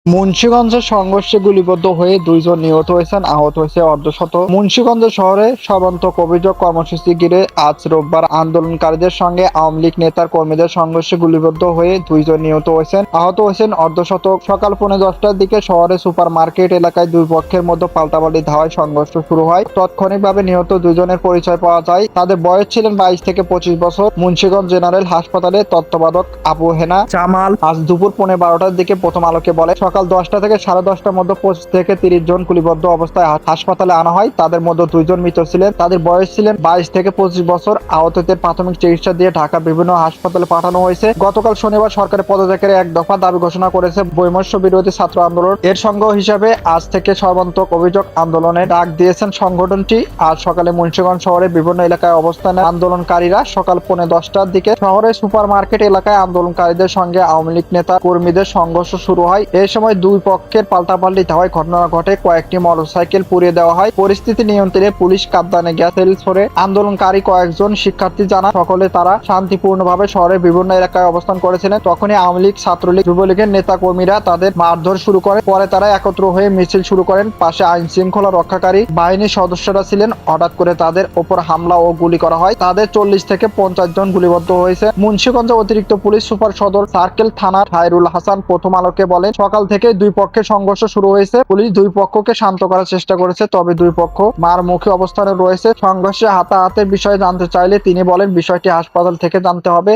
মুন্সিগঞ্জের সংঘর্ষে গুলিবিদ্ধ হয়ে দুইজন নিহত হয়েছেন, আহত হয়েছে অর্ধশত। মুন্সিগঞ্জ শহরে সর্বান্তক অভিযোগ কর্মসূচি ঘিরে আজ রোববার আন্দোলনকারীদের সঙ্গে আওয়ামী লীগ নেতার কর্মীদের সংঘর্ষে গুলিবিদ্ধ হয়ে দুইজন নিহত হয়েছেন, আহত হয়েছেন অর্ধশত। সকাল 10:30টার দিকে শহরে সুপার মার্কেট এলাকায় দুই পক্ষের মধ্যে পাল্টাপাল্টি ধাওয়ায় সংঘর্ষ শুরু হয়। তাৎক্ষণিকভাবে নিহত দুইজনের পরিচয় পাওয়া যায়। তাদের বয়স ছিলেন 22 থেকে 25 বছর। মুন্সিগঞ্জ জেনারেল হাসপাতালে তত্ত্বাবধায়ক আবু হেনা জামাল আজ দুপুর 12:15টার দিকে প্রথম আলোকে বলে, সকাল 10টা থেকে 10:30টার মধ্যে 25 থেকে 30 জন গুলিবিদ্ধ অবস্থায় হাসপাতালে আনা হয়। তাদের মধ্যে দুইজন মৃত ছিলেন। তাদের বয়স ছিলেন 22 থেকে 25 বছর। আহতদের প্রাথমিক চিকিৎসা দিয়ে ঢাকা বিভিন্ন হাসপাতালে পাঠানো হয়েছে। গতকাল শনিবার সরকারের পদত্যাগের এক দফা দাবি ঘোষণা করেছে বৈমনস্য বিরোধী ছাত্র আন্দোলন। এর সঙ্গ হিসাবে আজ থেকে সর্বান্তক অভিযোগ আন্দোলনে ডাক দিয়েছেন সংগঠনটি। আজ সকালে মুন্সিগঞ্জ শহরে বিভিন্ন এলাকায় অবস্থানে আন্দোলনকারীরা সকাল 10:15টার দিকে শহরের সুপার মার্কেট এলাকায় আন্দোলনকারীদের সঙ্গে আওয়ামী লীগ নেতা কর্মীদের সংঘর্ষ শুরু হয়। এই সময় দুই পক্ষের পাল্টাপাল্টি ধাওয়ায় ঘটনা ঘটে। কয়েকটি মোটরসাইকেল পুড়িয়ে দেওয়া হয়। পরিস্থিতি নিয়ন্ত্রণে পুলিশ কাঁদানে গ্যাস ছোড়ে। আন্দোলনকারী কয়েকজন শিক্ষার্থী জানান, সকলে তারা শান্তিপূর্ণভাবে শহরের বিভিন্ন এলাকায় অবস্থান করেছিলেন। তখনই আওয়ামী লীগ, ছাত্রলীগ, যুবলীগের নেতা কর্মীরা তাদের মারধর শুরু করে। পরে তারা একত্র হয়ে মিছিল শুরু করেন। পাশে আইন শৃঙ্খলা রক্ষাকারী বাহিনীর সদস্যরা ছিলেন। হঠাৎ করে তাদের ওপর হামলা ও গুলি করা হয়। তাদের 40 থেকে 50 জন গুলিবিদ্ধ হয়েছে। মুন্সিগঞ্জ অতিরিক্ত পুলিশ সুপার সদর সার্কেল থানার খায়রুল হাসান প্রথম আলোকে বলেন, সকাল থেকে দুই পক্ষের সংঘর্ষ শুরু হয়েছে। পুলিশ দুই পক্ষকে শান্ত করার চেষ্টা করেছে, তবে দুই পক্ষ মার মুখে অবস্থানে রয়েছে। সংঘর্ষে হাতাহাতের বিষয়ে জানতে চাইলে তিনি বলেন, বিষয়টি হাসপাতাল থেকে জানতে হবে।